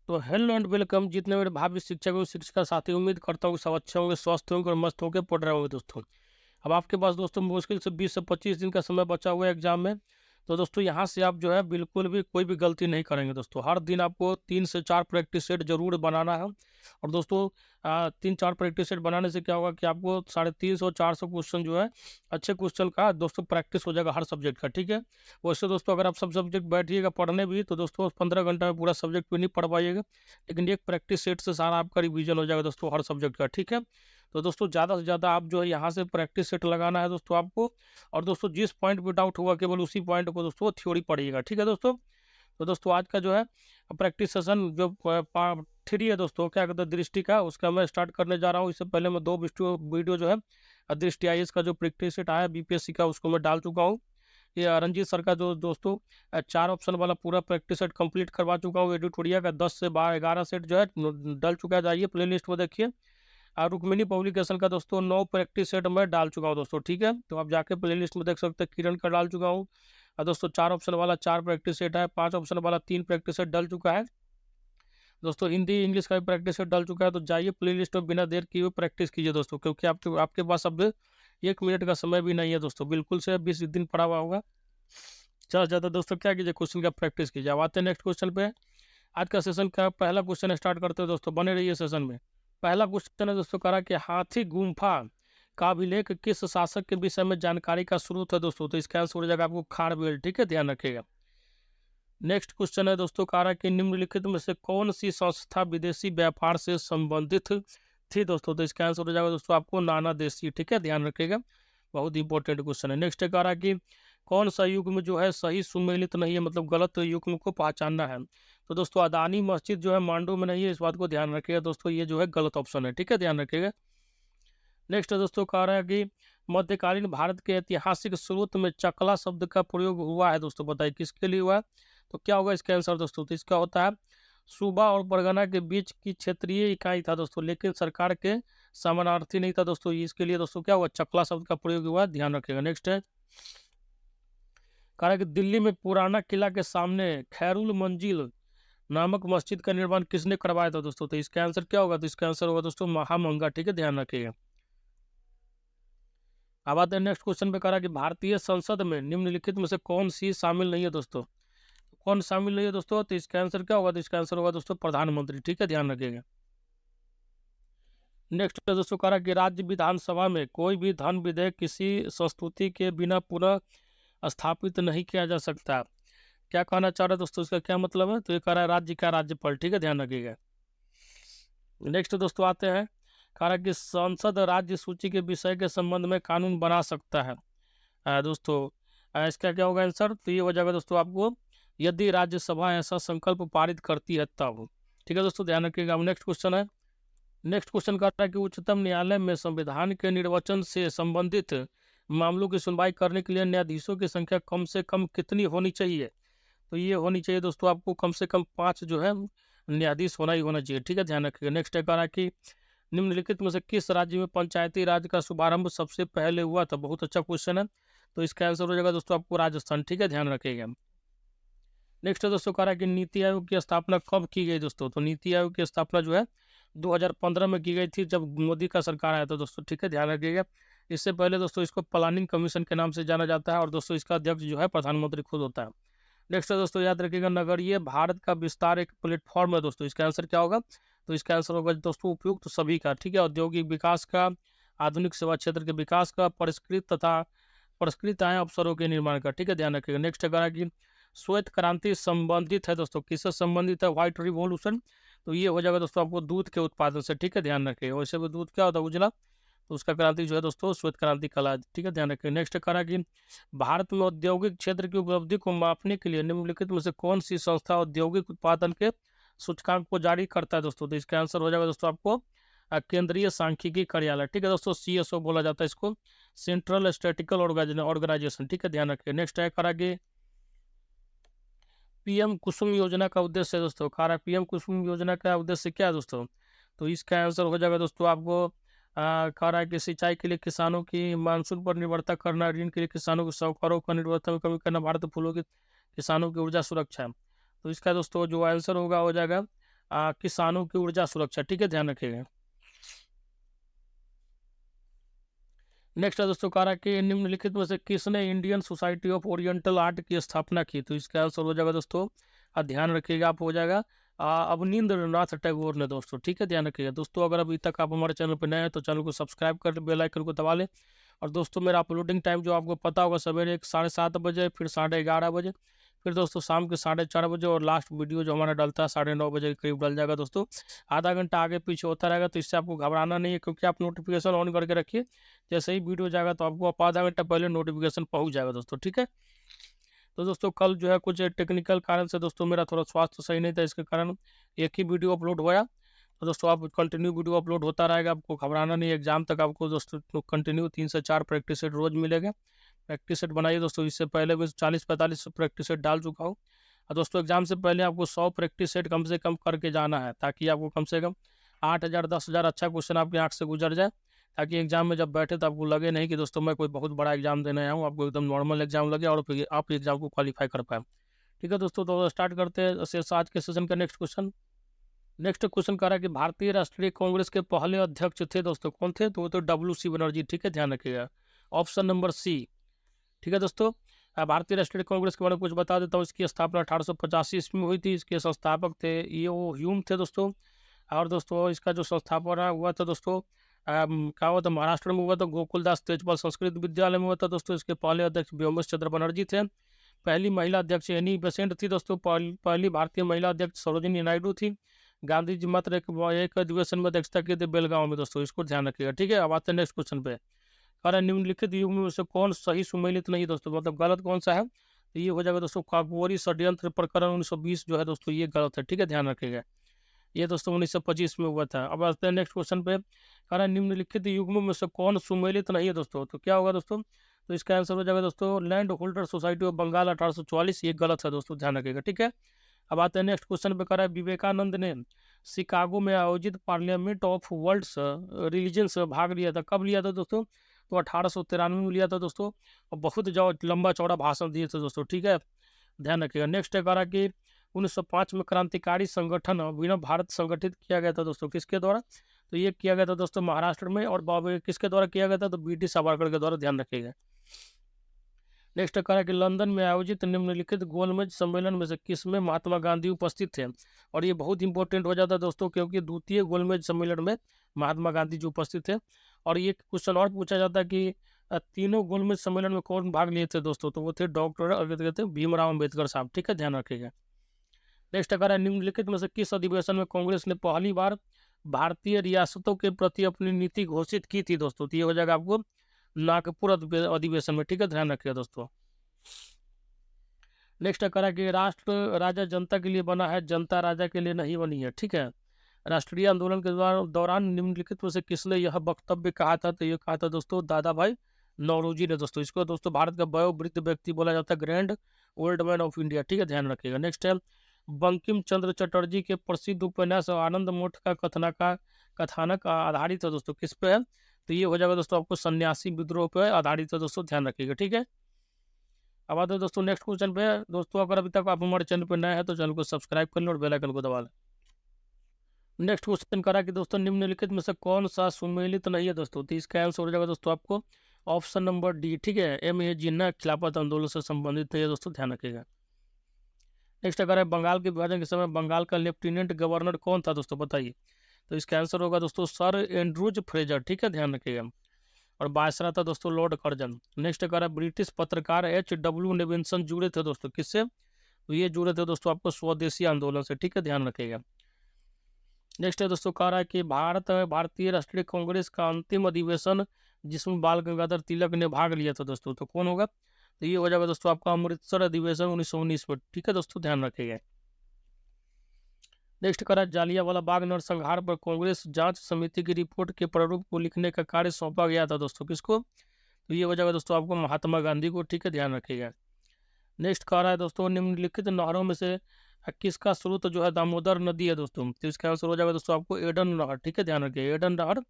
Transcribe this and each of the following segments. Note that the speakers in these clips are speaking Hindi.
तो हेलो एंड वेलकम जितने मेरे भावी शिक्षक और शिक्षिका साथी, उम्मीद करता हूँ कि सब अच्छे होंगे, स्वस्थ होंगे और मस्त होंगे, पढ़ रहे होंगे दोस्तों। अब आपके पास दोस्तों मुश्किल से 20 से 25 दिन का समय बचा हुआ है एग्जाम में। तो दोस्तों यहाँ से आप जो है बिल्कुल भी कोई भी गलती नहीं करेंगे दोस्तों। हर दिन आपको 3 से 4 प्रैक्टिस सेट जरूर बनाना है। और दोस्तों 3-4 प्रैक्टिस सेट बनाने से क्या होगा कि आपको 350-400 क्वेश्चन जो है अच्छे क्वेश्चन का दोस्तों प्रैक्टिस हो जाएगा हर सब्जेक्ट का, ठीक है। वैसे दोस्तों अगर आप सब सब्जेक्ट बैठिएगा पढ़ने भी तो दोस्तों 15 घंटा में पूरा सब्जेक्ट भी नहीं पढ़ पाइएगा, लेकिन एक प्रैक्टिस सेट से सारा आपका रिवीजन हो जाएगा दोस्तों हर सब्जेक्ट का, ठीक है। तो दोस्तों ज़्यादा से ज़्यादा आप जो है यहाँ से प्रैक्टिस सेट लगाना है दोस्तों आपको। और दोस्तों जिस पॉइंट पे डाउट होगा केवल उसी पॉइंट को दोस्तों थ्योरी पढ़िएगा, ठीक है दोस्तों। तो दोस्तों आज का जो है प्रैक्टिस सेशन जो पार्ट 3 है दोस्तों, क्या कहते हैं, दृष्टि का, उसका मैं स्टार्ट करने जा रहा हूँ। इससे पहले मैं 2 वीडियो जो है दृष्टि आईएएस का जो प्रैक्टिस सेट आया बीपीएससी का, उसको मैं डाल चुका हूँ। ये रणजीत सर का जो दोस्तों 4 ऑप्शन वाला पूरा प्रैक्टिस सेट कंप्लीट करवा चुका हूँ। एडिटोरिया का 10 से 11 सेट जो है डल चुका है, जाइए प्ले लिस्ट में देखिए। और रुक्मिणी पब्लिकेशन का दोस्तों 9 प्रैक्टिस सेट मैं डाल चुका हूँ दोस्तों, ठीक है। तो आप जाके प्ले लिस्ट में देख सकते हैं, किरण का डाल चुका हूँ। और दोस्तों 4 ऑप्शन वाला 4 प्रैक्टिस सेट है, 5 ऑप्शन वाला 3 प्रैक्टिस सेट डल चुका है दोस्तों। हिंदी इंग्लिश का भी प्रैक्टिस सेट डल चुका है। तो जाइए प्ले लिस्ट में बिना देर किए हुए प्रैक्टिस कीजिए दोस्तों, क्योंकि आपके आपके पास अब 1 मिनट का समय भी नहीं है दोस्तों, बिल्कुल से 20 दिन पड़ा हुआ होगा। ज़्यादा से ज़्यादा दोस्तों क्या कीजिए, क्वेश्चन का प्रैक्टिस कीजिए। अब आते हैं नेक्स्ट क्वेश्चन पे। आज का सेशन का पहला क्वेश्चन स्टार्ट करते हैं दोस्तों, बने रहिए सेशन में। पहला क्वेश्चन है दोस्तों, कह रहा कि हाथी गुम्फा का अभिलेख किस शासक के विषय में जानकारी का स्रोत है दोस्तों। तो इसका आंसर हो जाएगा आपको खारवेल, ठीक है, ध्यान रखिएगा। नेक्स्ट क्वेश्चन है दोस्तों, कह रहा कि निम्नलिखित में से कौन सी संस्था विदेशी व्यापार से संबंधित थी दोस्तों। तो इसका आंसर हो जाएगा दोस्तों आपको नाना देशी, ठीक है, ध्यान रखिएगा, बहुत इंपॉर्टेंट क्वेश्चन है। नेक्स्ट कह रहा कि कौन सा युग्म जो है सही सुमेलित नहीं है, मतलब गलत युग्म को पहचानना है। तो दोस्तों अदानी मस्जिद जो है मांडू में नहीं है, इस बात को ध्यान रखिएगा दोस्तों, ये जो है गलत ऑप्शन है, ठीक है, ध्यान रखिएगा। नेक्स्ट दोस्तों कह रहा है कि मध्यकालीन भारत के ऐतिहासिक स्रोत में चकला शब्द का प्रयोग हुआ है दोस्तों, बताइए किसके लिए हुआ है। तो क्या होगा इसका आंसर दोस्तों। तो इसका होता है सूबा और परगना के बीच की क्षेत्रीय इकाई था दोस्तों, लेकिन सरकार के समानार्थी नहीं था दोस्तों। इसके लिए दोस्तों क्या हुआ, चकला शब्द का प्रयोग हुआ, ध्यान रखिएगा। नेक्स्ट है, कहा है कि दिल्ली में पुराना किला के सामने खैरुल मंजिल नामक मस्जिद का निर्माण किसने करवाया था दोस्तों। तो इसका आंसर क्या होगा, तो इसका आंसर होगा दोस्तों महामंगा, ठीक है, ध्यान रखिएगा। अब आते हैं नेक्स्ट क्वेश्चन पे, करा कि भारतीय संसद में निम्नलिखित में से कौन सी शामिल नहीं है दोस्तों। कौन शामिल नहीं है दोस्तों, तो इसका आंसर क्या होगा, तो इसका आंसर होगा दोस्तों प्रधानमंत्री, ठीक है, ध्यान रखिएगा। नेक्स्ट दोस्तों करा कि राज्य विधानसभा में कोई भी धन विधेयक किसी संस्तुति के बिना पुनः स्थापित नहीं किया जा सकता। क्या कहना चाह रहा है दोस्तों, इसका क्या मतलब है, तो ये कह रहा है राज्य का राज्यपाल, ठीक है, ध्यान रखिएगा। नेक्स्ट दोस्तों आते हैं, कह रहा है कि संसद राज्य सूची के विषय के संबंध में कानून बना सकता है। दोस्तों इसका क्या होगा आंसर, तो ये हो जाएगा दोस्तों आपको यदि राज्यसभा ऐसा संकल्प पारित करती है तब, ठीक है दोस्तों, ध्यान रखिएगा। नेक्स्ट क्वेश्चन है, नेक्स्ट क्वेश्चन करता है कि उच्चतम न्यायालय में संविधान के निर्वचन से संबंधित मामलों की सुनवाई करने के लिए न्यायाधीशों की संख्या कम से कम कितनी होनी चाहिए। तो ये होनी चाहिए दोस्तों आपको कम से कम 5 जो है न्यायाधीश होना ही होना चाहिए, ठीक है, ध्यान रखिएगा। नेक्स्ट है कह रहा है कि निम्नलिखित में से किस राज्य में पंचायती राज का शुभारंभ सबसे पहले हुआ था। बहुत अच्छा क्वेश्चन है, तो इसका आंसर हो जाएगा दोस्तों आपको राजस्थान, ठीक है, ध्यान रखिएगा। नेक्स्ट दोस्तों कह रहा है कि नीति आयोग की स्थापना कब की गई दोस्तों। तो नीति आयोग की स्थापना जो है 2015 में की गई थी, जब मोदी का सरकार आया था दोस्तों, ठीक है, ध्यान रखिएगा। इससे पहले दोस्तों इसको प्लानिंग कमीशन के नाम से जाना जाता है, और दोस्तों इसका अध्यक्ष जो है प्रधानमंत्री खुद होता है। नेक्स्ट है दोस्तों, याद रखिएगा, नगरीय भारत का विस्तार एक प्लेटफॉर्म है दोस्तों, इसका आंसर क्या होगा, तो इसका आंसर होगा दोस्तों उपयुक्त सभी का, ठीक है, औद्योगिक विकास का, आधुनिक सेवा क्षेत्र के विकास का, परिष्कृत आय अवसरों के निर्माण का, ठीक है, ध्यान रखिएगा। नेक्स्ट अगर कि श्वेत क्रांति संबंधित है दोस्तों, किससे संबंधित है, व्हाइट रिवॉल्यूशन। तो ये हो जाएगा दोस्तों आपको दूध के उत्पादन से, ठीक है, ध्यान रखिएगा। वैसे भी दूध क्या होता है, उजला, तो उसका क्रांति जो है दोस्तों श्वेत क्रांति कहलाती है, ठीक है, ध्यान रखिए। नेक्स्ट करा कि भारत में औद्योगिक क्षेत्र की उपलब्धि को मापने के लिए निम्नलिखित में से कौन सी संस्था औद्योगिक उत्पादन के सूचकांक को जारी करता है दोस्तों। तो इसका आंसर हो जाएगा दोस्तों आपको केंद्रीय सांख्यिकी कार्यालय, ठीक है दोस्तों, सीएसओ बोला जाता है इसको, सेंट्रल स्टैटिकल ऑर्गेनाइजेशन, ठीक है, ध्यान रखिए। नेक्स्ट है करा कि पीएम कुसुम योजना का उद्देश्य है दोस्तों, कह रहा है पीएम कुसुम योजना का उद्देश्य क्या है दोस्तों। तो इसका आंसर हो जाएगा दोस्तों आपको कह रहा है कि सिंचाई के लिए किसानों की मानसून पर निर्भरता करना, ऋण के लिए किसानों के साहूकारों का निर्भरता में कमी करना, भारत फूलों की किसानों की ऊर्जा सुरक्षा। तो इसका दोस्तों जो आंसर होगा हो जाएगा किसानों की ऊर्जा सुरक्षा, ठीक है, ध्यान रखिएगा। नेक्स्ट है दोस्तों, कह रहा है कि निम्नलिखित में से किसने Indian society of oriental art की स्थापना की? तो इसका आंसर हो जाएगा दोस्तों, ध्यान रखिएगा, आप हो जाएगा अवनींद्रनाथ टैगोर ने दोस्तों, ठीक है, ध्यान रखिएगा। दोस्तों अगर अभी तक आप हमारे चैनल पर नए हैं तो चैनल को सब्सक्राइब कर बेल आइकन को दबा लें। और दोस्तों मेरा अपलोडिंग टाइम जो आपको पता होगा, सवेरे 7:30 बजे, फिर 11:30 बजे, फिर दोस्तों शाम के 4:30 बजे, और लास्ट वीडियो जो हमारा डलता है 9:30 बजे के करीब डल जाएगा दोस्तों। आधा घंटा आगे पीछे होता रहेगा, तो इससे आपको घबराना नहीं है, क्योंकि आप नोटिफिकेशन ऑन करके रखिए। जैसे ही वीडियो जाएगा तो आपको आधा घंटा पहले नोटिफिकेशन पहुंच जाएगा दोस्तों, ठीक है। तो दोस्तों कल जो है कुछ टेक्निकल कारण से दोस्तों मेरा थोड़ा स्वास्थ्य सही नहीं था, इसके कारण एक ही वीडियो अपलोड हुआ। तो दोस्तों आप कंटिन्यू वीडियो अपलोड होता रहेगा, आपको घबराना नहीं। एग्जाम तक आपको दोस्तों कंटिन्यू 3 से 4 प्रैक्टिस सेट रोज मिलेगा। प्रैक्टिस सेट बनाइए दोस्तों, इससे पहले भी 40-45 प्रैक्टिस सेट डाल चुका हूँ। और दोस्तों एग्जाम से पहले आपको 100 प्रैक्टिस सेट कम से कम करके जाना है, ताकि आपको कम से कम 8,000 10,000 अच्छा क्वेश्चन आपकी आँख से गुजर जाए, ताकि एग्जाम में जब बैठे तो आपको लगे नहीं कि दोस्तों मैं कोई बहुत बड़ा एग्जाम देने आया हूँ, आपको एकदम नॉर्मल एग्जाम लगे और फिर आप एग्जाम को क्वालिफाई कर पाए। ठीक है दोस्तों, तो स्टार्ट करते हैं आज के सेशन का नेक्स्ट क्वेश्चन। नेक्स्ट क्वेश्चन कह रहा है कि भारतीय राष्ट्रीय कांग्रेस के पहले अध्यक्ष थे दोस्तों, कौन थे? तो वो तो WC बनर्जी, ठीक है, ध्यान रखिएगा, ऑप्शन नंबर सी, ठीक है दोस्तों। भारतीय राष्ट्रीय कांग्रेस के बारे में कुछ बता देता हूँ। इसकी स्थापना 1885 ईस्वी में हुई थी। इसके संस्थापक थे ये वो ह्यूम थे दोस्तों। और दोस्तों इसका जो संस्थापना हुआ था दोस्तों, क्या हुआ था, महाराष्ट्र में हुआ था, गोकुलदास तेजपाल संस्कृत विद्यालय में हुआ था दोस्तों। इसके पहले अध्यक्ष व्योमेश चंद्र बनर्जी थे। पहली महिला अध्यक्ष एनी बेसेंट थी दोस्तों। पहली भारतीय महिला अध्यक्ष सरोजिनी नायडू थी। गांधी जी मात्र एक अधिवेशन में अध्यक्षता की थी बेलगांव में दोस्तों, इसको ध्यान रखिएगा, ठीक है। अब आते हैं नेक्स्ट क्वेश्चन पे। अरे निम्नलिखित युग में से कौन सही सुमेलित नहीं दोस्तों, मतलब गलत कौन सा है? तो ये हो जाएगा दोस्तों काकोरी षड्यंत्र प्रकरण 1920 जो है दोस्तों, ये गलत है, ठीक है, ध्यान रखिएगा। ये दोस्तों 1925 में हुआ था। अब आते हैं नेक्स्ट क्वेश्चन पे। कारण निम्नलिखित युग्मों में से कौन सुमेलित नहीं है दोस्तों? तो क्या होगा दोस्तों? तो इसका आंसर हो जाएगा दोस्तों land holder society of Bengal 1844, ये गलत है दोस्तों, ध्यान रखिएगा, ठीक है। अब आते हैं नेक्स्ट क्वेश्चन पे। कह रहा है विवेकानंद ने शिकागो में आयोजित पार्लियामेंट ऑफ वर्ल्ड्स रिलीजन्स भाग लिया था। कब लिया था दोस्तों? तो 1893 में लिया था दोस्तों। और बहुत लंबा चौड़ा भाषण दिए थे दोस्तों, ठीक है, ध्यान रखिएगा। नेक्स्ट है कह रहा कि 1905 में क्रांतिकारी संगठन अभिनव भारत संगठित किया गया था दोस्तों, किसके द्वारा? तो ये किया गया था दोस्तों महाराष्ट्र में। और किसके द्वारा किया गया था? तो BT सावरकर के द्वारा, ध्यान रखिएगा। नेक्स्ट कह रहा है कि लंदन में आयोजित निम्नलिखित गोलमेज सम्मेलन में से किसमें महात्मा गांधी उपस्थित थे? और ये बहुत इंपॉर्टेंट हो जाता है दोस्तों, क्योंकि द्वितीय गोलमेज सम्मेलन में महात्मा गांधी जी उपस्थित थे। और ये क्वेश्चन और पूछा जाता है कि तीनों गोलमेज सम्मेलन में कौन भाग लिए थे दोस्तों? तो वो थे डॉक्टर भीमराव अम्बेडकर साहब, ठीक है, ध्यान रखिएगा। नेक्स्ट कह रहा है निम्नलिखित में से किस अधिवेशन में कांग्रेस ने पहली बार भारतीय रियासतों के प्रति अपनी नीति घोषित की थी दोस्तों? तो ये हो जाएगा आपको नागपुर अधिवेशन में, ठीक है, ध्यान रखिएगा दोस्तों। नेक्स्ट कह रहा है कि राष्ट्र राजा जनता के लिए बना है, जनता राजा के लिए नहीं बनी है, ठीक है। राष्ट्रीय आंदोलन के दौरान निम्नलिखित में से किसने यह वक्तव्य कहा था? तो ये कहा था दोस्तों दादा भाई नौरोजी ने दोस्तों। इसको दोस्तों भारत का वयोवृद्ध व्यक्ति बोला जाता है, grand old man of India, ठीक है, ध्यान रखिएगा। नेक्स्ट है बंकिम चंद्र चटर्जी के प्रसिद्ध उपन्यास आनंद मठ का कथानक आधारित है दोस्तों, किस पे है? तो ये हो जाएगा दोस्तों आपको सन्यासी विद्रोह पे आधारित है दोस्तों, ध्यान रखिएगा, ठीक है। अब आते हैं दोस्तों नेक्स्ट क्वेश्चन पे। दोस्तों अगर अभी तक आप हमारे चैनल पर नए हैं तो चैनल को सब्सक्राइब कर लें और बेल आइकन को दबा लें। नेक्स्ट क्वेश्चन करा कि दोस्तों निम्नलिखित में से कौन सा सुमेलित नहीं है दोस्तों? तो इसका आंसर हो जाएगा दोस्तों आपको ऑप्शन नंबर डी, ठीक है, MA जिन्ना खिलाफत आंदोलन से संबंधित है दोस्तों, ध्यान रखिएगा। नेक्स्ट अगर है बंगाल के विभाजन के समय बंगाल का लेफ्टिनेंट गवर्नर कौन था दोस्तों, बताइए। तो इसका आंसर होगा दोस्तों सर एंड्रूज फ्रेजर, ठीक है, ध्यान रखिएगा। और बायसरा था दोस्तों लॉर्ड कर्जन। नेक्स्ट अगर ब्रिटिश पत्रकार HW नेविंसन जुड़े थे दोस्तों, किससे? तो ये जुड़े थे दोस्तों आपको स्वदेशी आंदोलन से, ठीक है, ध्यान रखिएगा। नेक्स्ट है दोस्तों कह रहा है कि भारतीय राष्ट्रीय कांग्रेस का अंतिम अधिवेशन जिसमें बाल गंगाधर तिलक ने भाग लिया था दोस्तों, तो कौन होगा? तो ये हो जाएगा दोस्तों आपका अमृतसर अधिवेशन 1919 में, ठीक है दोस्तों, ध्यान रखिएगा। नेक्स्ट करा जालियांवाला बाग नरसंहार पर कांग्रेस जांच समिति की रिपोर्ट के प्रारूप को लिखने का कार्य सौंपा गया था दोस्तों, किसको? तो ये हो जाएगा दोस्तों आपको महात्मा गांधी को, ठीक है, ध्यान रखिएगा। नेक्स्ट कह रहा है दोस्तों निम्नलिखित नहरों में से किसका स्रोत जो है दामोदर नदी है दोस्तों? तो इसका आंसर हो जाएगा दोस्तों आपको एडन नहर, ठीक है, ध्यान रखिए, एडन नहर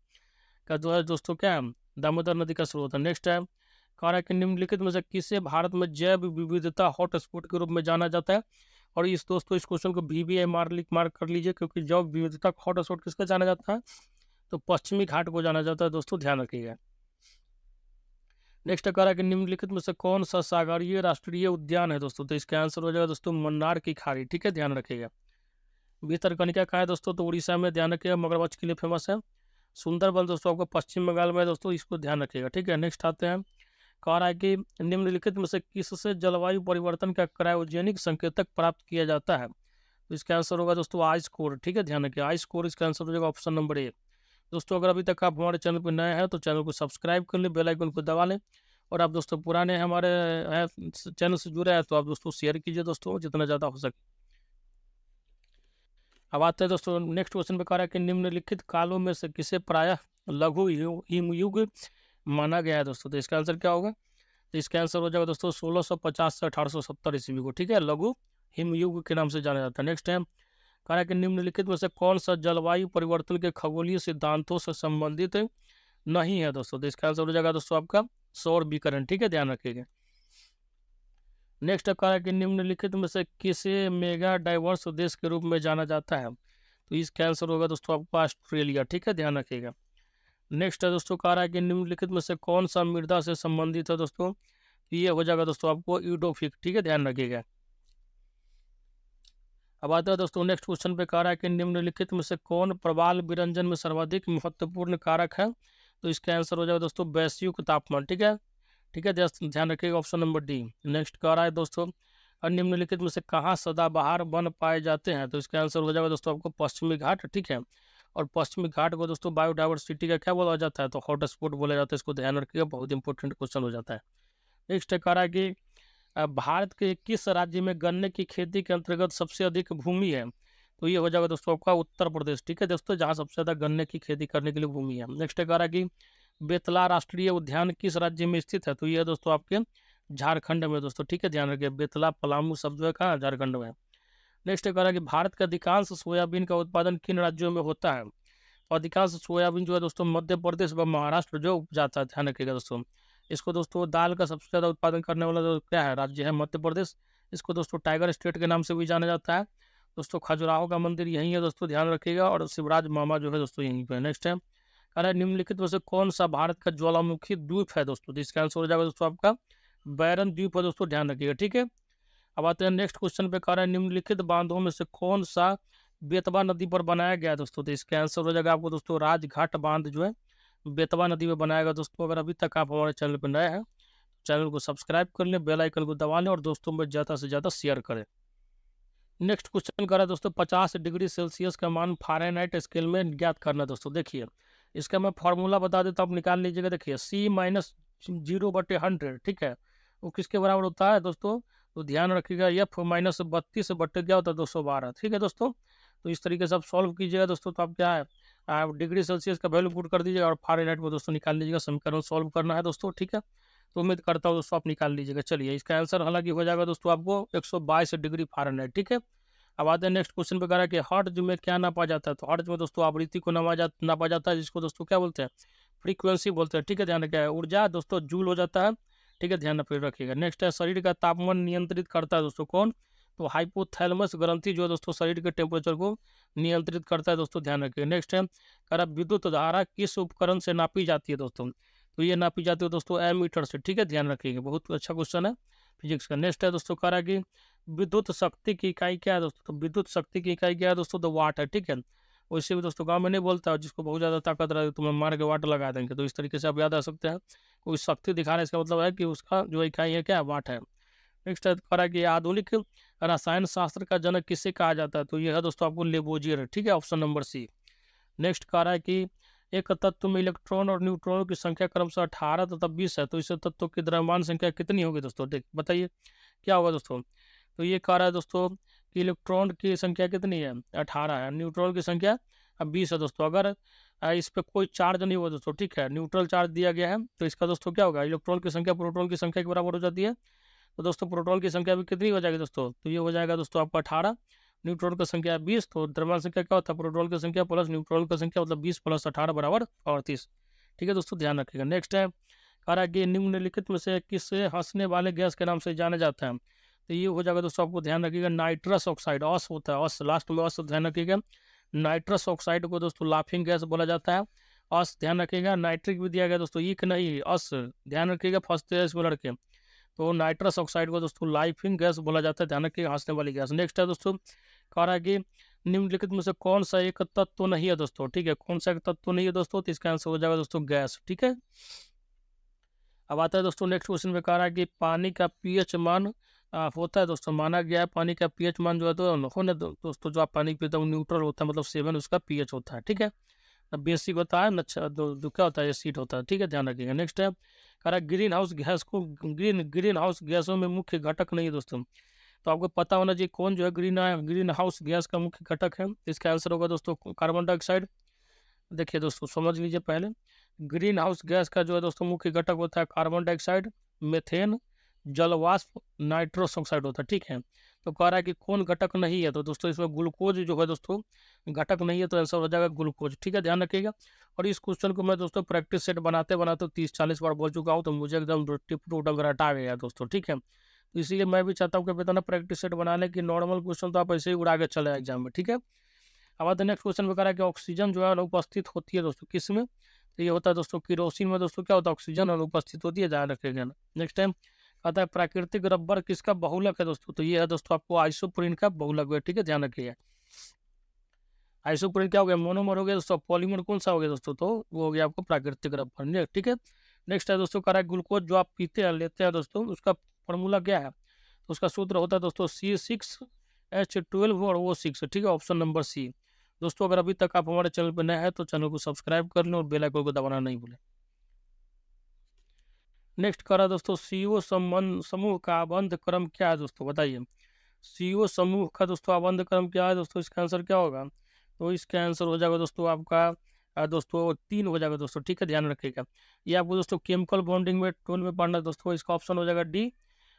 का जो है दोस्तों क्या है, दामोदर नदी का स्रोत है। नेक्स्ट है कह रहा है कि निम्नलिखित में से किसे भारत में जैव विविधता हॉटस्पॉट के रूप में जाना जाता है? और इस दोस्तों इस क्वेश्चन को VBI मार्क कर लीजिए, क्योंकि जब विविधता हॉटस्पॉट किसका जाना जाता है, तो पश्चिमी घाट को जाना जाता है दोस्तों, ध्यान रखिएगा। नेक्स्ट कह रहा है कि निम्नलिखित में से कौन सा सागरीय राष्ट्रीय उद्यान है दोस्तों, तो इसका आंसर हो जाएगा दोस्तों मन्नार की खाड़ी, ठीक है, ध्यान रखिएगा। भितरकनिका कहाँ है दोस्तों, तो उड़ीसा में, ध्यान रखिएगा, मगरमच्छ के लिए फेमस है। सुंदरबन दोस्तों आपको पश्चिम बंगाल में है दोस्तों, इसको ध्यान रखिएगा, ठीक है। नेक्स्ट आते हैं, कह रहा है कि निम्नलिखित में से किससे जलवायु परिवर्तन का क्रायोजेनिक संकेतक प्राप्त किया जाता है, तो इसका आंसर होगा दोस्तों आई स्कोर, ठीक है, ध्यान रखिए, आई स्कोर इसका आंसर हो जाएगा ऑप्शन नंबर ए। दोस्तों अगर अभी तक आप हमारे चैनल पर नए हैं तो चैनल को सब्सक्राइब कर लें, बेल आइकन को दबा लें, और आप दोस्तों पुराने हमारे चैनल से जुड़े हैं तो आप दोस्तों शेयर कीजिए दोस्तों, जितना ज़्यादा हो सके। अब आते हैं दोस्तों नेक्स्ट क्वेश्चन पे, कह रहा है कि निम्नलिखित कालों में से किसे प्रायः लघु हिमयुग माना गया है दोस्तों, तो इसका आंसर क्या होगा, तो इसका आंसर हो जाएगा दोस्तों 1650 से 1870 ईस्वी को, ठीक है, लघु हिमयुग के नाम से जाना जाता है। नेक्स्ट है, कह रहा है कि निम्नलिखित में से कौन सा जलवायु परिवर्तन के खगोलीय सिद्धांतों से संबंधित नहीं है दोस्तों, तो इसका आंसर हो जाएगा दोस्तों आपका सौर विकिरण, ठीक है, ध्यान रखिएगा। नेक्स्ट कह रहा है कि निम्नलिखित में से किसे मेगा डाइवर्स देश के रूप में जाना जाता है, तो इसका आंसर होगा दोस्तों आपका ऑस्ट्रेलिया, ठीक है, ध्यान रखिएगा। नेक्स्ट है दोस्तों, कह रहा है कि निम्नलिखित में से कौन सा मृदा से संबंधित है दोस्तों, ये हो जाएगा दोस्तों आपको यूडोफिक, ठीक है, ध्यान रखिएगा। अब आता है दोस्तों नेक्स्ट क्वेश्चन पे, कह रहा है कि निम्नलिखित में से कौन प्रवाल विरंजन में सर्वाधिक महत्वपूर्ण कारक है, तो इसका आंसर हो जाएगा दोस्तों वैश्विक तापमान, ठीक है, ठीक है, ध्यान रखिएगा, ऑप्शन नंबर डी। नेक्स्ट कह रहा है दोस्तों, निम्नलिखित में से कहाँ सदाबहार वन पाए जाते हैं, तो इसका आंसर हो जाएगा दोस्तों आपको पश्चिमी घाट, ठीक है, और पश्चिमी घाट को दोस्तों बायोडाइवर्सिटी का क्या बोला जाता है, तो हॉटस्पॉट बोला जाता है, इसको ध्यान रखिएगा, बहुत इंपॉर्टेंट क्वेश्चन हो जाता है। नेक्स्ट कह रहा है कि भारत के किस राज्य में गन्ने की खेती के अंतर्गत सबसे अधिक भूमि है, तो ये हो जाएगा दोस्तों आपका उत्तर प्रदेश, ठीक है दोस्तों, जहाँ सबसे ज़्यादा गन्ने की खेती करने के लिए भूमि है। नेक्स्ट कह रहा है कि बेतला राष्ट्रीय उद्यान किस राज्य में स्थित है, तो ये दोस्तों आपके झारखंड में दोस्तों, ठीक है, ध्यान रखिए, बेतला पलामू शब्द जो है कहाँ, झारखंड में। नेक्स्ट कह रहा है कि भारत का अधिकांश सोयाबीन का उत्पादन किन राज्यों में होता है, तो अधिकांश सोयाबीन जो है दोस्तों मध्य प्रदेश व महाराष्ट्र जो उपजाता है, ध्यान रखिएगा दोस्तों। इसको दोस्तों दाल का सबसे ज़्यादा उत्पादन करने वाला जो क्या है राज्य है, मध्य प्रदेश। इसको दोस्तों टाइगर स्टेट के नाम से भी जाना जाता है दोस्तों। खजुराहो का मंदिर यहीं है दोस्तों, ध्यान रखिएगा, और शिवराज मामा जो है दोस्तों यहीं पे। नेक्स्ट है, कह रहा है निम्नलिखित में से कौन सा भारत का ज्वालामुखी द्वीप है दोस्तों, तो इसका आंसर हो जाएगा दोस्तों आपका बैरन द्वीप है दोस्तों, ध्यान रखिएगा, ठीक है। अब आते हैं नेक्स्ट क्वेश्चन पे, कह रहा है निम्नलिखित बांधों में से कौन सा बेतवा नदी पर बनाया गया दोस्तों, तो इसका आंसर हो जाएगा आपको दोस्तों राजघाट बांध जो है बेतवा नदी में बनाएगा दोस्तों। अगर अभी तक आप हमारे चैनल पर नए हैं, चैनल को सब्सक्राइब कर लें, बेल आइकन को दबा लें, और दोस्तों में ज़्यादा से ज़्यादा शेयर करें। नेक्स्ट क्वेश्चन कर रहा है दोस्तों 50 डिग्री सेल्सियस का मान फ़ारेनहाइट स्केल में ज्ञात करना दोस्तों। देखिए इसका मैं फार्मूला बता देता हूँ, आप निकाल लीजिएगा। देखिए C-0/100, ठीक है, वो किसके बराबर होता है दोस्तों, तो ध्यान रखिएगा F-32 क्या होता है 212, ठीक है दोस्तों। तो इस तरीके से आप सॉल्व कीजिएगा दोस्तों, तो आप क्या है आप डिग्री सेल्सियस का वैल्यू पुट कर दीजिएगा और फ़ारेनहाइट में दोस्तों निकाल लीजिएगा। समीकरण सॉल्व करना है दोस्तों, ठीक है, तो उम्मीद करता हूँ दोस्तों आप निकाल लीजिएगा। चलिए इसका आंसर हालांकि हो जाएगा दोस्तों आपको 122 डिग्री फ़ारेनहाइट, ठीक है। अब आते हैं नेक्स्ट क्वेश्चन पे, कह रहा है कि हर्ट्ज में क्या नापा जाता है, तो हर्ट्ज में दोस्तों आवृत्ति को नापा जाता है, जिसको दोस्तों क्या बोलते हैं, फ्रीक्वेंसी बोलते हैं, ठीक है, ध्यान रखिएगा। ऊर्जा दोस्तों जूल हो जाता है, ठीक है, ध्यान रखिएगा। नेक्स्ट है, शरीर का तापमान नियंत्रित करता है दोस्तों कौन, तो हाइपोथैलेमस ग्रंथि जो है दोस्तों शरीर के टेम्परेचर को नियंत्रित करता है दोस्तों, ध्यान रखिएगा। नेक्स्ट है, कह रहा विद्युत धारा किस उपकरण से नापी जाती है दोस्तों, तो ये नापी जाती है दोस्तों एमीटर से, ठीक है, ध्यान रखिएगा, बहुत अच्छा क्वेश्चन है फिजिक्स का। नेक्स्ट है दोस्तों, कह रहा है कि विद्युत शक्ति की इकाई क्या है दोस्तों, तो विद्युत शक्ति की इकाई क्या है दोस्तों, तो वाट है, ठीक है। वैसे भी दोस्तों गांव में नहीं बोलता है, जिसको बहुत ज़्यादा ताकत रहे तो मैं मार के वाट लगा देंगे, तो इस तरीके से आप याद आ सकते हैं। कोई शक्ति दिखाना इसका मतलब है कि उसका जो इकाई है क्या वाट है। नेक्स्ट है, कह रहा है कि आधुनिक रसायन शास्त्र का जनक किसे कहा जाता है, तो यह है दोस्तों आपको लेबोजियर, ठीक है, ऑप्शन नंबर सी। नेक्स्ट कह रहा है कि एक तत्व में इलेक्ट्रॉन और न्यूट्रॉनों की संख्या क्रमशः 18 तथा 20 है, तो इस तत्व की द्रव्यमान संख्या कितनी होगी दोस्तों, देख बताइए क्या होगा दोस्तों। तो ये कह रहा है दोस्तों कि इलेक्ट्रॉन की संख्या कितनी है 18 है, न्यूट्रॉन की संख्या 20 है दोस्तों। अगर इस पर कोई चार्ज नहीं हुआ दोस्तों, ठीक है, न्यूट्रल चार्ज दिया गया है, तो इसका दोस्तों क्या होगा, इलेक्ट्रॉन की संख्या प्रोटॉन की संख्या के बराबर हो जाती है। तो दोस्तों प्रोटॉन की संख्या भी कितनी हो जाएगी दोस्तों, तो ये हो जाएगा दोस्तों आपका 18, न्यूट्रॉन की संख्या 20, तो द्रव्यमान संख्या क्या होता है, प्रोटॉन की संख्या प्लस न्यूट्रॉन की संख्या, मतलब 20 + 18 = 38, ठीक है दोस्तों, ध्यान रखिएगा। नेक्स्ट है, कह रहा है कि निम्नलिखित में से किसे हंसने वाले गैस के नाम से जाना जाता है, तो ये हो जाएगा दोस्तों, आपको ध्यान रखिएगा नाइट्रस ऑक्साइड, अस होता है, अस लास्ट में अस ध्यान रखिएगा। नाइट्रस ऑक्साइड को दोस्तों लाफिंग गैस बोला जाता है, अस ध्यान रखिएगा। नाइट्रिक भी दिया गया दोस्तों, इक नहीं अस ध्यान रखिएगा, फंसते हैं इसमें लड़के। तो नाइट्रस ऑक्साइड को दोस्तों लाइफिंग गैस बोला जाता है, ध्यान रखिएगा, हंसने वाली गैस। नेक्स्ट है दोस्तों, कह रहा है कि निम्नलिखित में से कौन सा एक तत्व तो नहीं है दोस्तों, ठीक है, कौन सा एक तत्व तो नहीं है दोस्तों, तो इसका आंसर हो जाएगा दोस्तों गैस, ठीक है। अब आता है दोस्तों नेक्स्ट क्वेश्चन में, कह रहा है कि पानी का पीएच मान होता है दोस्तों, माना गया है पानी का पीएच मान जो है तो होने दोस्तों, जो आप पानी पीते हो न्यूट्रल होता है, मतलब 7 उसका पीएच होता है, ठीक है। बेसिक होता है, अच्छा दो क्या होता है, एसिड होता है, ठीक है, ध्यान रखिएगा। नेक्स्ट है, कह रहा है ग्रीन हाउस गैस को, ग्रीन हाउस गैसों में मुख्य घटक नहीं है दोस्तों, तो आपको पता होना चाहिए कौन जो है ग्रीन हाउस गैस का मुख्य घटक है। इसका आंसर होगा दोस्तों कार्बन डाइऑक्साइड। देखिए दोस्तों समझ लीजिए, पहले ग्रीन हाउस गैस का जो है दोस्तों मुख्य घटक होता है कार्बन डाइऑक्साइड, मेथेन, जलवाष्प, नाइट्रस ऑक्साइड होता है, ठीक है। तो कह रहा है कि कौन घटक नहीं है, तो दोस्तों इसमें ग्लूकोज जो है दोस्तों घटक नहीं है, तो आंसर हो जाएगा ग्लूकोज, ठीक है, ध्यान रखिएगा। और इस क्वेश्चन को मैं दोस्तों प्रैक्टिस सेट बनाते बनाते 30-40 बार बोल चुका हूँ, तो मुझे एकदम टिप टूट अगर हटा गया दोस्तों, ठीक है। तो इसीलिए मैं भी चाहता हूँ कि बेटा ना प्रैक्टिस सेट बना लें, कि नॉर्मल क्वेश्चन तो आप ऐसे ही उड़ा के चले एग्जाम में, ठीक है। अब आता है नेक्स्ट क्वेश्चन में, कह रहा है कि ऑक्सीजन जो है अनुपस्थित होती है दोस्तों किस में, तो ये होता है दोस्तों किरोसिन में दोस्तों, क्या होता है ऑक्सीजन अनुपस्थित होती है, ध्यान रखिएगा। नेक्स्ट टाइम आता है प्राकृतिक रबर किसका बहुलक है दोस्तों, तो ये है दोस्तों आपको आइसोप्रीन का बहुलक है, ठीक है, ध्यान रखिएगा। आइसोप्रीन क्या हो गया, मोनोमर हो गया दोस्तों, पॉलीमर कौन सा हो गया दोस्तों, तो वो हो गया आपको प्राकृतिक रबर, ठीक है। नेक्स्ट है दोस्तों, कह रहा है ग्लूकोज जो आप पीते हैं लेते हैं दोस्तों, उसका फॉर्मूला क्या है, तो उसका सूत्र होता है दोस्तों C6H12 और O6, ठीक है, ऑप्शन नंबर सी। दोस्तों अगर अभी तक आप हमारे चैनल पर नए हैं तो चैनल को सब्सक्राइब कर लें और बेल आइकन को दबाना नहीं भूलें। नेक्स्ट करा दोस्तों, सीओ संबंध समूह का आबंध क्रम क्या है दोस्तों, बताइए। सीओ समूह का दोस्तों आबंध क्रम क्या है दोस्तों, इसका आंसर क्या होगा, तो इसका आंसर हो जाएगा दोस्तों आपका दोस्तों 3 हो जाएगा दोस्तों, ठीक है, ध्यान रखिएगा। ये आपको दोस्तों केमिकल बॉन्डिंग में 12 में पढ़ना है दोस्तों, इसका ऑप्शन हो जाएगा डी।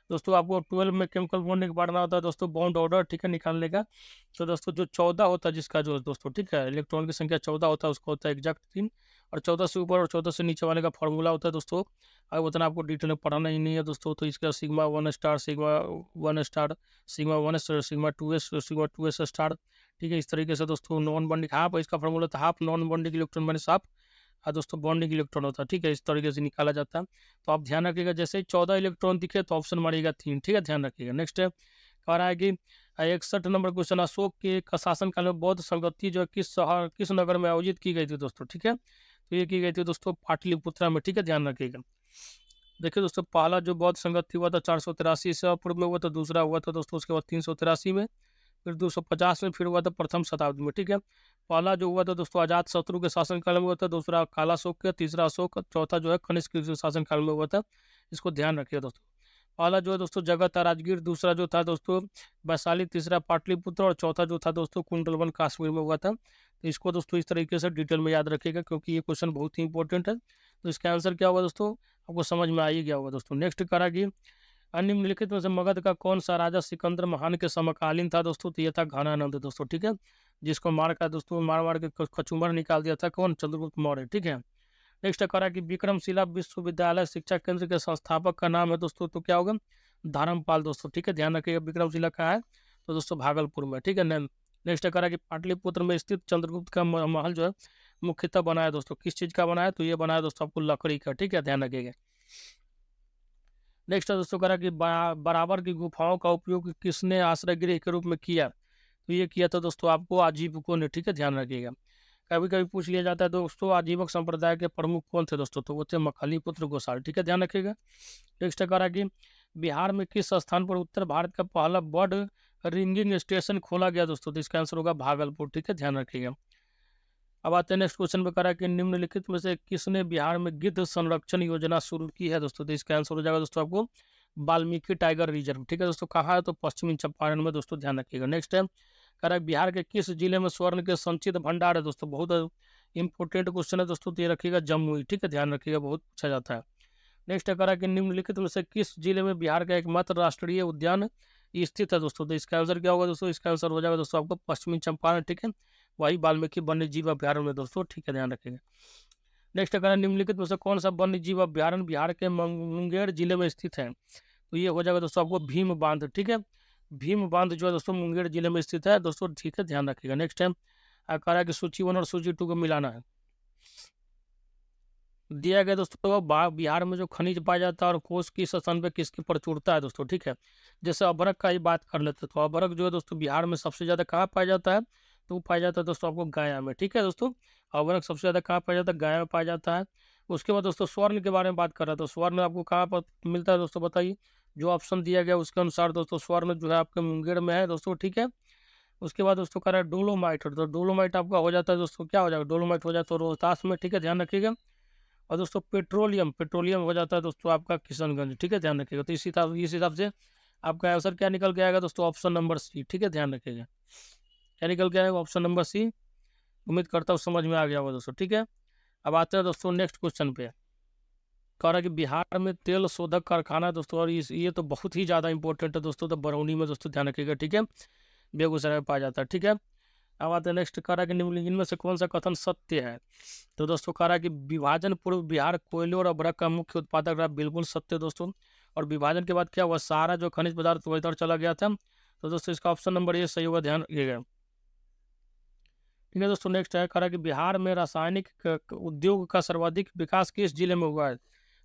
दोस्तों आपको 12 में केमिकल बॉन्डिंग पढ़ना होता है दोस्तों, बॉन्ड ऑर्डर, ठीक है, निकालने का। तो दोस्तों जो 14 होता है जिसका जो दोस्तों, ठीक है, इलेक्ट्रॉन की संख्या 14 होता है, उसका होता है एग्जैक्ट 3। और 14 से ऊपर और 14 से नीचे वाले का फॉर्मूला होता है दोस्तों, अब उतना आपको डिटेल में पढ़ाना ही नहीं है दोस्तों। तो इसका sigma 1 star, sigma 1 star, sigma 1 sigma 2s, sigma 2s star, ठीक है, इस तरीके से दोस्तों। नॉन बॉन्डिंग हाफ, इसका फॉर्मूला था half non bonding electron minus half दोस्तों बॉन्डिंग इलेक्ट्रॉन होता है, ठीक है, इस तरीके से निकाला जाता है। तो आप ध्यान रखिएगा, जैसे ही 14 इलेक्ट्रॉन दिखे तो ऑप्शन मारिएगा 3, ठीक है, ध्यान रखिएगा। नेक्स्ट है, कह रहा है कि 61 नंबर क्वेश्चन, अशोक के का शासनकाल में बौद्ध संगति जो है किस नगर में आयोजित की गई थी दोस्तों, ठीक है, तो ये की गई थी दोस्तों पाटलिपुत्रा में, ठीक है, ध्यान रखिएगा। देखिए दोस्तों पहला जो बौद्ध संगति हुआ था 483 ईसा पूर्व में हुआ था, दूसरा हुआ था दोस्तों उसके बाद 383 में, फिर 250 में, फिर हुआ था प्रथम शताब्दी में, ठीक है। पहला जो हुआ था दोस्तों अजात शत्रु के शासनकाल में हुआ था, दूसरा कालाशोक के, तीसरा अशोक, चौथा जो है कनिष्क के शासनकाल में हुआ था। इसको ध्यान रखिए दोस्तों। पहला जो है दोस्तों जगह था राजगीर, दूसरा जो था दोस्तों वैशाली, तीसरा पाटलिपुत्र और चौथा जो था दोस्तों कुंडलवन कश्मीर में हुआ था। तो इसको दोस्तों इस तरीके से डिटेल में याद रखिएगा, क्योंकि ये क्वेश्चन बहुत ही इंपॉर्टेंट है। तो इसका आंसर क्या होगा दोस्तों, आपको समझ में आ ही गया होगा दोस्तों। नेक्स्ट करा कि निम्नलिखित में से मगध का कौन सा राजा सिकंदर महान के समकालीन था दोस्तों, तो ये था घनानंद दोस्तों, ठीक है, जिसको मार का दोस्तों मार मार के कचूमर निकाल दिया था कौन, चंद्रगुप्त मौर्य, ठीक है। नेक्स्ट करा कि विक्रमशिला विश्वविद्यालय शिक्षा केंद्र के संस्थापक का नाम है दोस्तों, तो क्या होगा, धर्मपाल दोस्तों, ठीक है, ध्यान रखिएगा। विक्रमशिला कहाँ है, तो दोस्तों भागलपुर में, ठीक है। नेक्स्ट करा कि पाटलिपुत्र में स्थित चंद्रगुप्त का महल जो है मुख्यतः बनाया दोस्तों, किस चीज़ का बनाया, तो ये बनाया दोस्तों आपको लकड़ी का, ठीक है, ध्यान रखिएगा। नेक्स्ट है दोस्तों करा कि बराबर की गुफाओं का उपयोग किसने आश्रय गृह के रूप में किया, तो ये किया था दोस्तों आपको आजीवकों ने, ठीक है, ध्यान रखिएगा। कभी कभी पूछ लिया जाता है दोस्तों आजीवक संप्रदाय के प्रमुख कौन थे दोस्तों, तो वो थे मखलीपुत्र गोसाल, ठीक है, ध्यान रखिएगा। नेक्स्ट करा कि बिहार में किस स्थान पर उत्तर भारत का पहला बर्ड रिंगिंग स्टेशन खोला गया दोस्तों, तो इसका आंसर होगा भागलपुर, ठीक है, ध्यान रखिएगा। अब आते हैं नेक्स्ट क्वेश्चन पे, करा कि निम्नलिखित में से किसने बिहार में गिद्ध संरक्षण योजना शुरू की है दोस्तों, तो इसका आंसर हो जाएगा दोस्तों आपको वाल्मीकि टाइगर रिजर्व, ठीक है दोस्तों, कहाँ है, तो पश्चिमी चंपारण में दोस्तों, ध्यान रखिएगा। नेक्स्ट है कह रहा है बिहार के किस जिले में स्वर्ण के संचित भंडार है दोस्तों, बहुत इंपॉर्टेंट क्वेश्चन है दोस्तों, तो ये रखिएगा जमुई, ठीक है, ध्यान रखिएगा, बहुत पूछा जाता है। नेक्स्ट है कह रहा है कि निम्नलिखित में से किस जिले में बिहार का एकमात्र राष्ट्रीय उद्यान स्थित है दोस्तों, तो इसका आंसर क्या होगा दोस्तों, इसका आंसर हो जाएगा दोस्तों आपको पश्चिमी चंपारण, ठीक है, वही वाल्मीकि वन्य जीव अभ्यारण्य में दोस्तों, ठीक है, ध्यान रखेंगे। नेक्स्ट कहना निम्नलिखित में से कौन सा वन्य जीव अभ्यारण्य बिहार के मुंगेर जिले में स्थित है, तो ये हो जाएगा दोस्तों आपको भीम बांध, ठीक है। भीम बांध जो है दोस्तों मुंगेर जिले में स्थित है दोस्तों, ठीक है, ध्यान रखिएगा। नेक्स्ट टाइम कह रहा है कि सूची 1 और सूची 2 को मिलाना है। दिया गया दोस्तों बिहार में जो खनिज पाया जाता है और कोष किस स्थान पे किसकी प्रचुरता है दोस्तों, ठीक है। जैसे अभ्रक का ही बात कर लेते हैं, तो अभ्रक जो है दोस्तों बिहार में सबसे ज़्यादा कहाँ पाया जाता है, तो वो पाया जाता है दोस्तों आपको गया में, ठीक है दोस्तों। अभ्रक सबसे ज़्यादा कहाँ पाया जाता है, गया में पाया जाता है। उसके बाद दोस्तों स्वर्ण के बारे में बात कर रहा था, तो स्वर्ण आपको कहाँ पर मिलता है दोस्तों, बताइए। जो ऑप्शन दिया गया उसके अनुसार दोस्तों स्वर्ण जो है आपके मुंगेर में है दोस्तों, ठीक है। उसके बाद दोस्तों कह रहा है डोलोमाइट, तो डोलोमाइट आपका हो जाता है दोस्तों, क्या हो जाएगा, डोलोमाइट हो जाता है तो रोहतास में, ठीक है, ध्यान रखिएगा। और दोस्तों पेट्रोलियम, पेट्रोलियम हो जाता है दोस्तों आपका किशनगंज, ठीक है, ध्यान रखिएगा। तो इस हिसाब से आपका आंसर क्या निकल के आएगा दोस्तों, ऑप्शन नंबर सी, ठीक है, ध्यान रखिएगा। क्या निकल के आएगा, ऑप्शन नंबर सी। उम्मीद करता हूँ समझ में आ गया होगा दोस्तों, ठीक है। अब आते हैं दोस्तों नेक्स्ट क्वेश्चन पे। कह रहा है कि बिहार में तेल शोधक कारखाना है दोस्तों, और ये तो बहुत ही ज़्यादा इंपॉर्टेंट है दोस्तों, तो बरौनी में दोस्तों ध्यान रखिएगा, ठीक है, बेगूसराय में पाया जाता है, ठीक है। अब आते हैं नेक्स्ट, कह रहा है कि निम्नलिखित में से कौन सा कथन सत्य है। तो दोस्तों कह रहा है कि विभाजन पूर्व बिहार कोयले और अभ्रक का मुख्य उत्पादक रहा, बिल्कुल सत्य दोस्तों। और विभाजन के बाद क्या हुआ, सारा जो खनिज पदार्थ वो इधर चला गया था। तो दोस्तों इसका ऑप्शन नंबर ये सही होगा, ध्यान रखिएगा, ठीक है दोस्तों। नेक्स्ट है, कह रहा है कि बिहार में रासायनिक उद्योग का सर्वाधिक विकास किस जिले में हुआ है।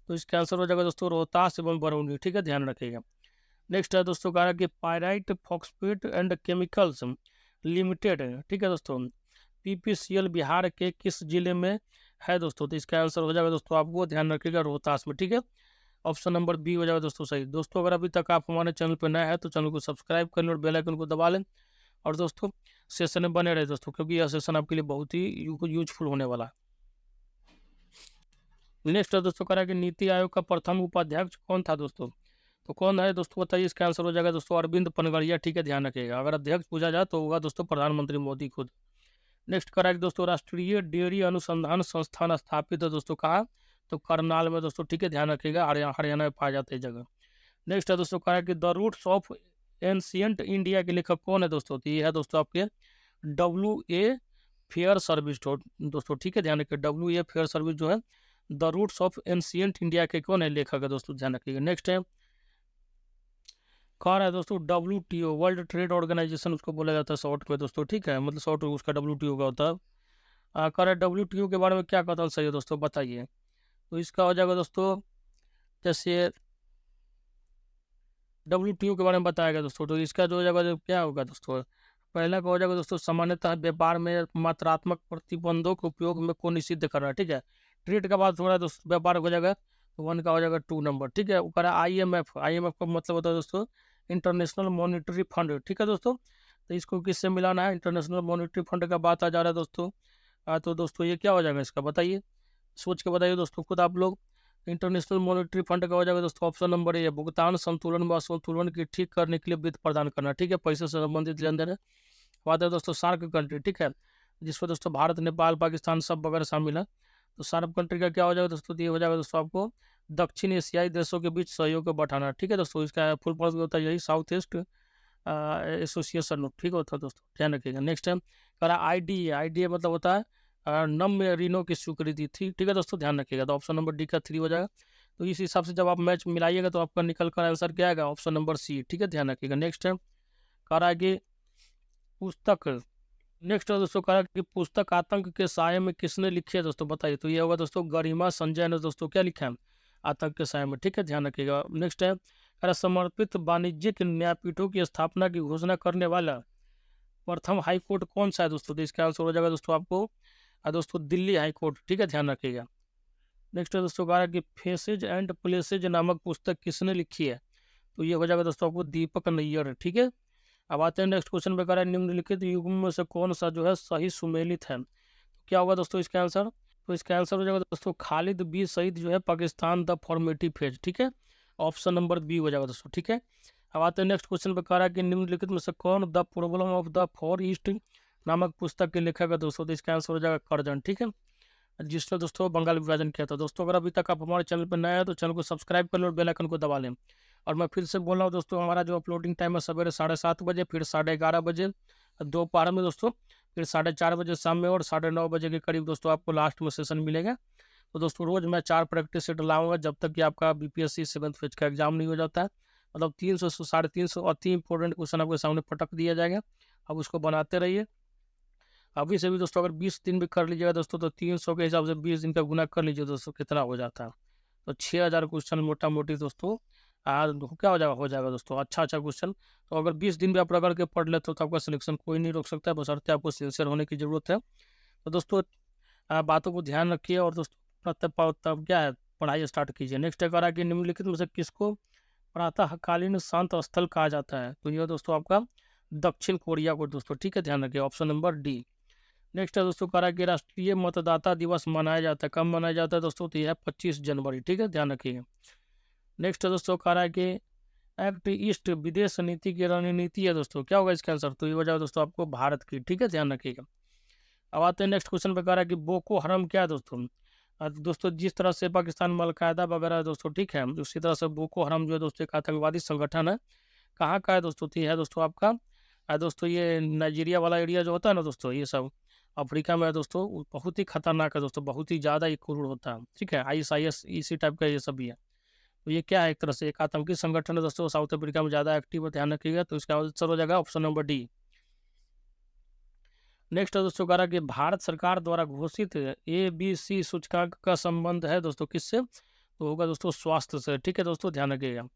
तो इसका आंसर हो जाएगा दोस्तों रोहतास एवं बरौनी, ठीक है, ध्यान रखिएगा। नेक्स्ट है दोस्तों, कह रहा है कि pyrite phosphate and chemicals limited, ठीक है दोस्तों, पीपीसीएल बिहार के किस जिले में है दोस्तों। तो इसका आंसर हो जाएगा दोस्तों आपको, ध्यान रखिएगा, रोहतास में, ठीक है। ऑप्शन नंबर बी हो जाएगा दोस्तों सही। दोस्तों अगर अभी तक आप हमारे चैनल पर नए हैं तो चैनल को सब्सक्राइब कर लें और बेल आइकन को दबा लें, और दोस्तों सेशन में बने रहे दोस्तों, क्योंकि यह सेशन आपके लिए बहुत ही यूजफुल होने वाला है। नेक्स्ट है दोस्तों, कह रहा है कि नीति आयोग का प्रथम उपाध्यक्ष कौन था दोस्तों। तो कौन है दोस्तों, बताइए। इसका आंसर हो जाएगा दोस्तों अरविंद पनगड़िया, ठीक है, ध्यान रखिएगा। अगर अध्यक्ष पूछा जाए तो होगा दोस्तों प्रधानमंत्री मोदी खुद। नेक्स्ट करा दोस्तों, राष्ट्रीय डेयरी अनुसंधान संस्थान स्थापित है दोस्तों कहाँ, तो करनाल में दोस्तों, ठीक है, ध्यान रखिएगा, हरियाणा में पाया जाता है जगह। नेक्स्ट है दोस्तों, कहा कि the roots of ancient India के लेखक कौन है दोस्तों। तो ये है दोस्तों आपके W.A. फेयर सर्विस दोस्तों, ठीक है, ध्यान रखिए। W.A. फेयर सर्विस जो है the roots of ancient India के कौन है लेखक है दोस्तों, ध्यान रखिएगा। नेक्स्ट है, कह रहा है दोस्तों WTO, वर्ल्ड ट्रेड ऑर्गेनाइजेशन उसको बोला जाता है शॉर्ट में दोस्तों, ठीक है, मतलब शॉर्ट उसका WTO का होता है। कह रहा है WTO के बारे में क्या कहता सही है दोस्तों, बताइए। तो इसका हो जाएगा दोस्तों, जैसे WTO के बारे में बताया गया दोस्तों, तो इसका जो हो जाएगा जो क्या होगा दोस्तों, पहला का हो जाएगा दोस्तों सामान्यतः व्यापार में मात्रात्मक प्रतिबंधों के उपयोग में को निषिद्ध करना, ठीक है। ट्रेड का बात हो रहा है दोस्तों, व्यापार हो जाएगा तो 1 का हो जाएगा 2 नंबर, ठीक है। वो कह रहा है IMF, IMF का मतलब होता है दोस्तों इंटरनेशनल मॉनिटरी फंड, ठीक है दोस्तों। तो इसको किससे मिलाना है, इंटरनेशनल मॉनिटरी फंड का बात आ जा रहा है दोस्तों। तो दोस्तों ये क्या हो जाएगा इसका, बताइए, सोच के बताइए दोस्तों खुद आप लोग। इंटरनेशनल मॉनेटरी फंड का हो जाएगा दोस्तों ऑप्शन नंबर ए, भुगतान संतुलन व असंतुलन की ठीक करने के लिए वित्त प्रदान करना, ठीक है, पैसे से संबंधित लेन देन। बात है दोस्तों सार्क कंट्री, ठीक है, जिसमें दोस्तों भारत, नेपाल, पाकिस्तान सब वगैरह शामिल है। तो सार्क कंट्री का क्या हो जाएगा दोस्तों, ये हो जाएगा दोस्तों आपको दक्षिण एशियाई देशों के बीच सहयोग को बढ़ाना, ठीक है दोस्तों। इसका फुल फॉर्म होता है यही साउथ ईस्ट एसोसिएशन, ठीक होता है दोस्तों, ध्यान रखिएगा। नेक्स्ट टाइम करा IDA मतलब होता है नम रीनो की स्वीकृति थी, ठीक है दोस्तों, ध्यान रखिएगा। तो ऑप्शन नंबर डी का 3 हो जाएगा। तो इस हिसाब से जब आप मैच मिलाइएगा तो आपका निकल कर आंसर क्या आएगा, ऑप्शन नंबर सी, ठीक है, ध्यान रखिएगा। नेक्स्ट टाइम कह रहा है कि पुस्तक, नेक्स्ट है दोस्तों कह रहा है कि पुस्तक आतंक के साये में किसने लिखी है दोस्तों, बताइए। तो ये होगा दोस्तों गरिमा संजय ने दोस्तों क्या लिखा है, आतंक के साये में, ठीक है, ध्यान रखिएगा। नेक्स्ट है कह रहा समर्पित वाणिज्यिक न्यायपीठों की स्थापना की घोषणा करने वाला प्रथम हाई कोर्ट कौन सा है दोस्तों। तो इसका आंसर हो जाएगा दोस्तों आपको दोस्तों दिल्ली हाई कोर्ट, ठीक है, ध्यान रखिएगा। नेक्स्ट है दोस्तों कह रहा है कि फेसेज एंड प्लेसेज नामक पुस्तक किसने लिखी है। तो ये हो जाएगा दोस्तों आपको दीपक नैयर, ठीक है। अब आते हैं नेक्स्ट क्वेश्चन पे, कह रहा है निम्नलिखित युग्म में से कौन सा जो है सही सुमेलित है। क्या होगा दोस्तों इसका आंसर, तो इसका आंसर हो जाएगा दोस्तों खालिद बी सईद जो है पाकिस्तान द फॉर्मेटिव फेज, ठीक है, ऑप्शन नंबर बी हो जाएगा दोस्तों, ठीक है। अब आते हैं नेक्स्ट क्वेश्चन पे, कह रहा है कि निम्नलिखित में से कौन the problem of the for east नामक पुस्तक के लेखक है दोस्तों। तो इसका आंसर हो जाएगा कर्जन, ठीक है, जिसने दोस्तों बंगाल विभाजन किया था। दोस्तों अगर अभी तक आप हमारे चैनल पर नए हैं तो चैनल को सब्सक्राइब कर लो और बेल आइकन को दबा लें। और मैं फिर से बोल रहा हूँ दोस्तों, हमारा जो अपलोडिंग टाइम है सवेरे 7:30 बजे, फिर 11:30 बजे दोपहर में दोस्तों, फिर 4:30 बजे शाम में, और 9:30 बजे के करीब दोस्तों आपको लास्ट में सेशन मिलेगा। तो दोस्तों रोज मैं 4 प्रैक्टिस सेट लाऊंगा जब तक कि आपका BPSC 7th फेज का एग्जाम नहीं हो जाता है। मतलब 300 से 350 अति इंपॉर्टेंट क्वेश्चन आपके सामने पटक दिया जाएगा। अब उसको बनाते रहिए। अभी से भी दोस्तों अगर 20 दिन भी कर लीजिएगा दोस्तों, तो 300 के हिसाब से 20 दिन का गुना कर लीजिए दोस्तों, कितना हो जाता है। तो 6000 क्वेश्चन मोटा मोटी दोस्तों क्या हो जाएगा दोस्तों, अच्छा क्वेश्चन। तो अगर 20 दिन भी आप रगड़ के पढ़ लेते हो तो आपका सिलेक्शन कोई नहीं रोक सकता है, बशर्ते आपको सिंसियर होने की ज़रूरत है। तो दोस्तों बातों को ध्यान रखिए और दोस्तों तब क्या है, पढ़ाई स्टार्ट कीजिए। नेक्स्ट है करा कि निम्नलिखित में से किसको प्रातःकालीन शांत स्थल कहा जाता है? तो यह दोस्तों आपका दक्षिण कोरिया को दोस्तों, ठीक है, ध्यान रखिए, ऑप्शन नंबर डी। नेक्स्ट है दोस्तों करा कि राष्ट्रीय मतदाता दिवस मनाया जाता है, कब मनाया जाता है दोस्तों? तो यह 25 जनवरी, ठीक है, ध्यान रखिएगा। नेक्स्ट है दोस्तों करा कि एक्ट ईस्ट विदेश नीति की रणनीति है दोस्तों, क्या होगा इसका आंसर? तो ये वजह दोस्तों आपको भारत की, ठीक है, ध्यान रखिएगा। अब आते हैं नेक्स्ट क्वेश्चन पे, कह रहा है कि बोको हरम क्या है दोस्तों? दोस्तों जिस तरह से पाकिस्तान में अलकायदा वगैरह है दोस्तों, ठीक है, उसी तरह से बोको हरम जो है दोस्तों एक आतंकवादी संगठन है। कहाँ का है दोस्तों? तो ये है दोस्तों आपका दोस्तों ये नाइजीरिया वाला एरिया जो होता है ना दोस्तों, ये सब अफ्रीका में है दोस्तों, बहुत ही खतरनाक है दोस्तों, बहुत ही ज़्यादा ये क्रूर होता है, ठीक है, ISIS इसी टाइप का ये सब भी है। तो ये क्या है, एक तरह से एक आतंकी संगठन है दोस्तों, साउथ अफ्रीका में ज़्यादा एक्टिव है, ध्यान रखिएगा। तो इसका आंसर हो जाएगा ऑप्शन नंबर डी। नेक्स्ट है दोस्तों कह रहा कि भारत सरकार द्वारा घोषित ABC सूचकांक का संबंध है दोस्तों किससे? तो होगा दोस्तों स्वास्थ्य से, ठीक है दोस्तों, ध्यान रखिएगा,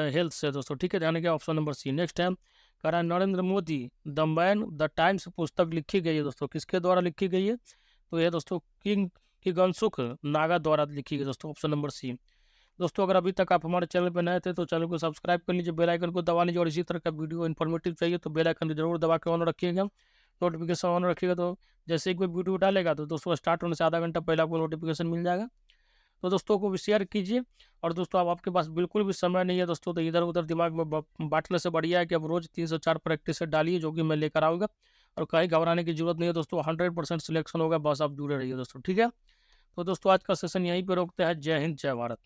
हेल्थ से दोस्तों, ठीक है, ध्यान रखिएगा, ऑप्शन नंबर सी। नेक्स्ट है कह रहा है Narendra Modi the man the times पुस्तक लिखी गई है दोस्तों, किसके द्वारा लिखी गई है? तो यह दोस्तों किंग किगनसुक नागा द्वारा लिखी गई दोस्तों, ऑप्शन नंबर सी। दोस्तों अगर अभी तक आप हमारे चैनल पर नए थे तो चैनल को सब्सक्राइब कर लीजिए, बेल आइकन को दबा लीजिए, और इसी तरह का वीडियो इन्फॉर्मेटिव चाहिए तो बेल आइकन जरूर दबा के ऑन रखिएगा, नोटिफिकेशन ऑन रखिएगा। तो जैसे ही कोई वीडियो डालेगा तो दोस्तों स्टार्ट होने से आधा घंटा पहले आपको नोटिफिकेशन मिल जाएगा। तो दोस्तों को भी शेयर कीजिए। और दोस्तों अब आपके पास बिल्कुल भी समय नहीं है दोस्तों, तो इधर उधर दिमाग में बांटने से बढ़िया है कि अब रोज 3 से 4 प्रैक्टिस सेट डालिए, जो कि मैं लेकर आऊँगा। और कहीं घबराने की जरूरत नहीं है दोस्तों, 100% सिलेक्शन होगा, बस आप जुड़े रहिए दोस्तों, ठीक है। तो दोस्तों आज का सेशन यहीं पर रोकते हैं। जय हिंद, जय भारत।